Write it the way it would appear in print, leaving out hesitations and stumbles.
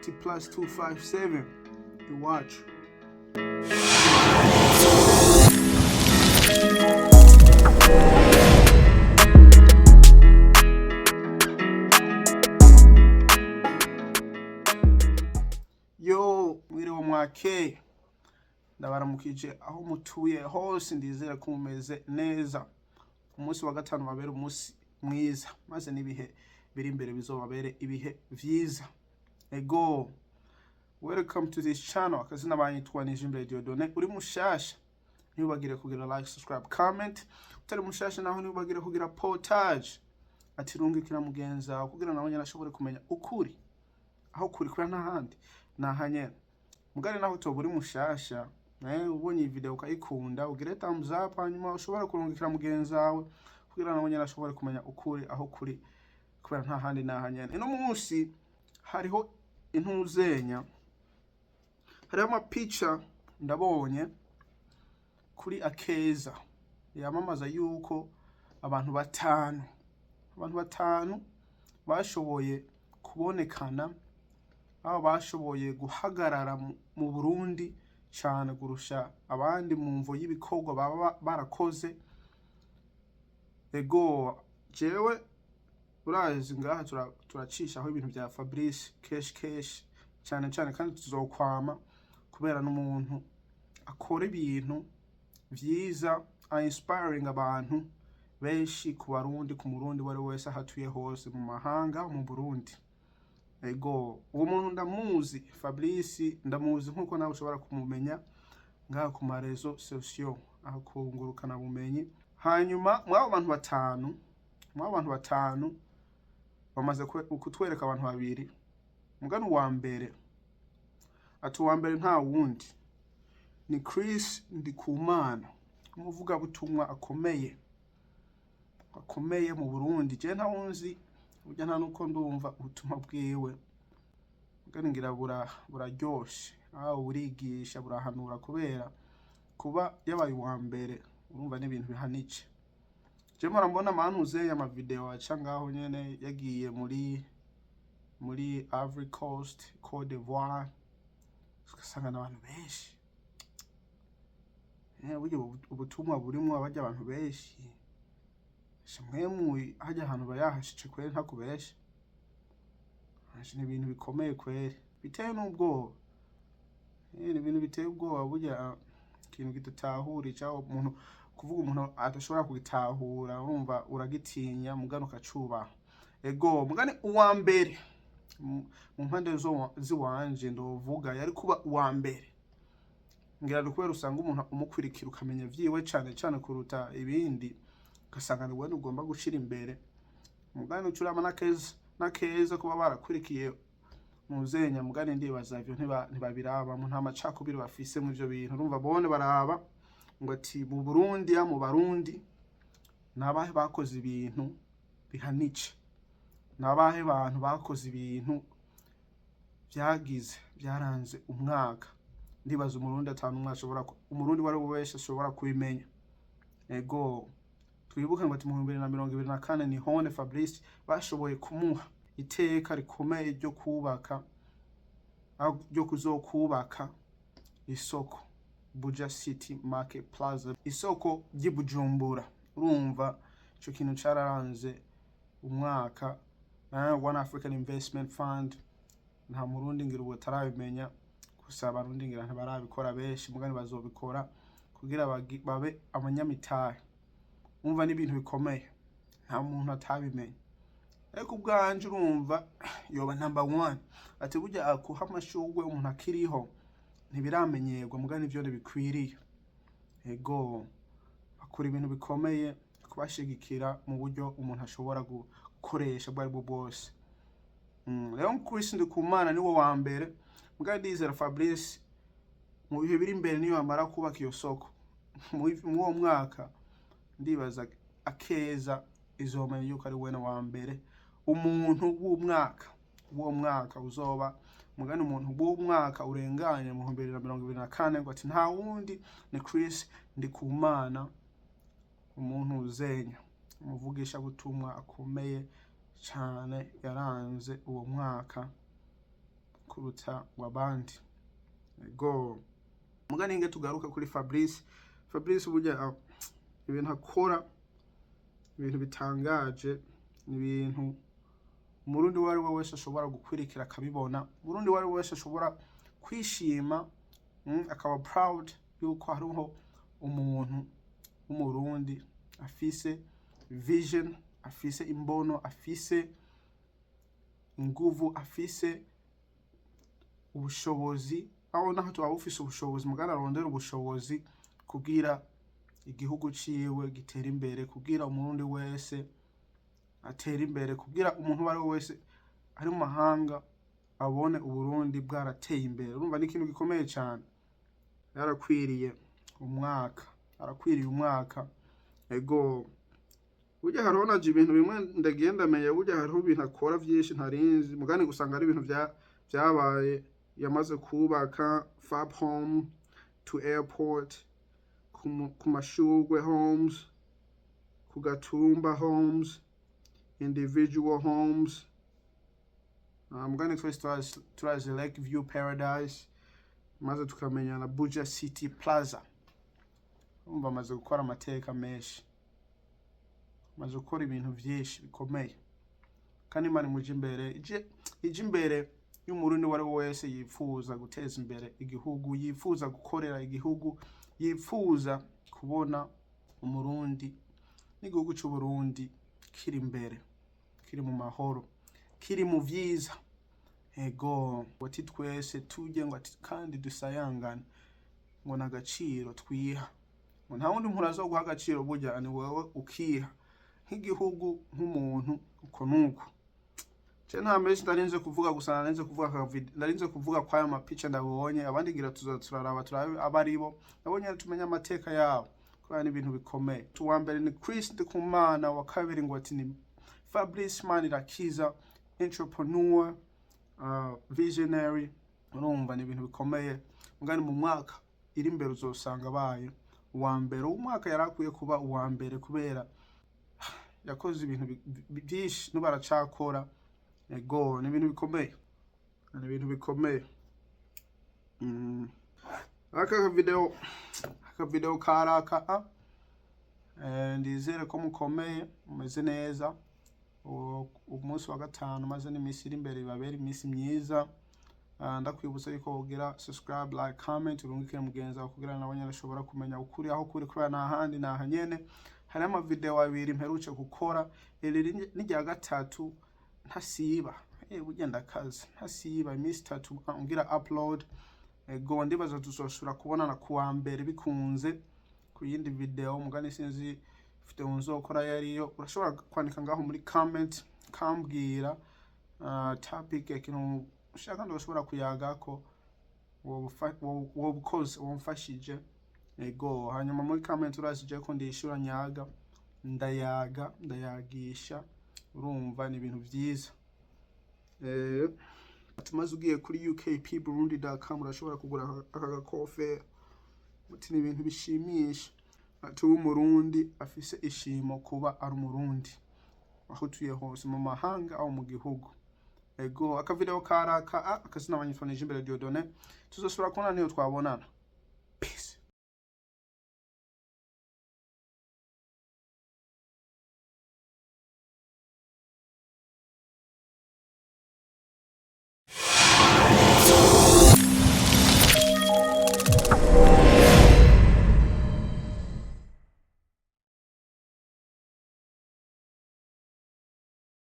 ati +257 iwacu. Yo mwiriwe mwake, ndabaramukije aho mutuye hose, ndizera ko mumeze neza. Umunsi wa gatanu wabera umunsi mwiza, maze n'ibihe biri imbere bizobabere ibihe vyiza. Ego, welcome to this channel. Akazina banyitwa imbere Diodone. Uri mushasha ntibagire kugira like, subscribe, comment. Utari mushasha naho ntibagire kugira portage, ati rungikira mugenza kugira nawe nyine ashobore kumenya ukuri aho kuri kwa ntahandi nahanye. Mugari naho utoba uri mushasha ubonye iyi video ukayikunda, ugire thumbs up, hanyuma ushobora kurungikira mugenza wawe kugira nawe nyine ashobore kumenya ukuri aho kuri kubera ntahandi nahanye. Ino munsi hariho intuzenya, hariho amapica ndabonye kuri Akeza yamamaza yuko abantu batanu bashoboye kubonekana, aho bashoboye guhagarara mu Burundi cyane kurusha abandi mu mvo y'ibikorwa baba barakoze. Ego, jewe urazi ngaha turacishaho ibintu bya Fablice kesh cyane kandi tuzokwama kubera n'umuntu akora ibintu vyiza, inspiring abantu benshi ku Barundi, ku Murundi wari wese ahatuye hose, mu mahanga, mu Burundi. Ego, uwo muntu ndamuzi, Fablice ndamuzi nkuko nawe ushobora kumumenya ngaha ku marezo sociaux, aho kungurukana bumenyi. Hanyuma mwabo bantu batanu bamaze kutwereka abantu babiri. Mugano wa mbere nta wundi ni Chris Ndikumana, umuvuga butumwa akomeye mu Burundi. Je ntawunzi burya nta nuko ndumva ubutumwa bwiwe, mugani ngira buraryoshe, aho burigisha, burahanura, kubera kuba yabaye uwa mbere urumva n'ibintu bihanice. Je mpora mbona amantuze ama video aca ngaho nyene yagiye muri Ivory Coast, Côte d'Ivoire, ugasanga n'abantu benshi. Burya ubutumwa burimwo abajya abantu benshi, shimwe hajya ahantu bayahashije kweri ntakubeshe. Ni ibintu bikomeye kweri, biteye n'ubwoba. Ni ibintu biteye ubwoba, burya ikintu kidatahura cyaho umuntu kuvuga umuntu adashobora kwitahura, urumva uragitinya mugano ukacubaha. Ego, mugani uwa mbere mu mpande ziwanje ndovuga yari kuba uwa mbere. Ngira kubera usanga umuntu umukwirikira ukamenya vyiwe cyane kuruta ibindi, ugasanga ni wewe ugomba gushira imbere. Mugani ucurama nakeza kuba barakwirikiye muzenya, mugani ndibaza ivyo ntibabiraba mu nta macakubiri bafise mu ivyo bintu. Urumva bone baraba ngo ati mu Burundi ya mu Barundi nabahe bakoze ibintu bihanice, nabahe bantu bakoze ibintu byaranze umwaka. Ndibaza umurundi atanu umurundi wari wese ashobora kubimenya. Ego, twibuke ngo ati mu 2024 ni hone Fablice bashoboye kumuha iteka rikomeye ryo kuzokubaka isoko Buja City Market Plaza, isoko ry'Ibujumbura. Urumva ico kintu cararanze umwaka. One African Investment Fund, nta murundi ngira ubu tarabimenya, gusa abarundi ngira ntabarabikora benshi, mugani bazobikora kugira babe abanyamitahe. Umva n'ibintu bikomeye, nta muntu atabimenya. Ariko ubwanje urumva yoba number 1, ati burya akuha amashugwe umuntu akiriho ntibiramenyerwa, mugani ivyo bikwiriye. Ego, bakora ibintu bikomeye kubashigikira mu buryo umuntu ashobora gukoresha bwari bwose. Rero Chris Ndikumana niwo wa mbere, mugani ndizera Fablice mu bihe biri imbere niyo amara kubaka iyo soko mu uwo mwaka. Ndibaza Akeza izomenya yuko ari wena wa mbere, umuntu w'umwaka uzoba mugani umuntu w'umwaka urenganye mu 2024 ngo ati nta wundi ni Chris Ndikumana, umuntu uzenya, umuvugisha butumwa akomeye cyane yaranze uwo mwaka kuruta wabandi. Ego muga ninge tugaruka kuri Fablice. Fablice burya ibintu akora ibintu bitangaje, ibintu umurundi wari we wese ashobora gukwirikira akabibona, umurundi wari wese ashobora kwishima akaba proud yuko hariho umuntu w'umurundi afise vision, afise imbono, afise inguvu, afise ubushobozi. Aho naho tuba ufise ubushobozi mugana arondera ubushobozi kugira igihugu ciwe gitera imbere, kugira umurundi wese atera imbere, kugira umuntu wari wese ari mu mahanga abone Uburundi bwarateye imbere. Urumva ni ikintu gikomeye cyane. Yarakwiriye umwaka. Ego burya hariho naje ibintu bimwe ndagenda menya, burya hariho ibintu akora vyinshi ntarinzi, mugani gusanga ari ibintu byabaye. Yamaze kubaka Fab Home to Airport, ku Mashurwe Homes, ku Gatumba Homes, individual homes. Mugani twese turazi Lake View Paradise, maze tukamenya na Buja City Plaza. Umva maze gukora amateka menshi, maze gukora ibintu vyinshi bikomeye, kandi Imana imuje imbere, ije imbere y'umurundi wari wese yifuza guteza imbere igihugu, yifuza gukorera igihugu, yifuza kubona umurundi n'igihugu cy'u Burundi kiri imbere, kiri mu mahoro, kiri mu vyiza. Ego wati twese tujye ngo kandi dusayangane, ngo nagaciro twiha, ngo nta wundi muntu azoguha agaciro burya ni wewe ukiha, nk'igihugu nk'umuntu uko nuko. Je nta menshi ndarinze kuvuga gusa, ndarinze kuvuga kwa aya mapicha ndabonye, abandi gira turaraba turabe abaribo, nabonye tumenya amateka yabo kwa ni ibintu bikomeye. Tuwa mbere ni Chris Ndikumana, wa kabiri ngo ati ni Fablice Manirakiza, entrepreneur, visionary. Urumva ni ibintu bikomeye, mugani mu mwaka iri imbere uzosanga baye uwa mbere. Umwaka yarakwiye kuba uwa mbere kubera yakoze ibintu byinshi n'ubaracakora. Ego ni ibintu bikomeye, ni ibintu bikomeye. Aka video karaka ndizere ko mukomeye, mumeze neza. Umunsi wa gatanu maze n'imisi iri imbere babera imisi myiza. Ndakwibutsa yuko ugira subscribe, like, comment, urungikire mugenzi wawe kugira nabonye arashobora kumenya ukuri aho kuri kubera n'ahandi n'ahanyene. Hari ama video abiri mperuce gukora, iri ni rya gatatu ntasiba. Bugenda kazi ntasiba imisi 3 ngira upload. Ego ndibaza tuzoshura kubonana kuwa mbere bikunze ku yindi video, mugani sinzi video nzokora yariyo. Urashobora kwandika ngaho muri comment kambwira topic ikintu ushaka ndoshobora kuyaga ko wobukoze womfashije. Ego hanyuma muri comment urasije ko ndishura nyaga, ndayagisha. Urumva ni ibintu vyiza. Tumaze ugiye kuri ukpburundi.com urashobora kugura aka gakofe. Muti ni ibintu bishimisha. Ati umurundi afise ishimo kuba ari umurundi, aho tuye hose mu mahanga aho mu gihugu. Ego aka video karaka akasina abanyifanije imbere Diodone, tuzosura kubona niyo twabonana.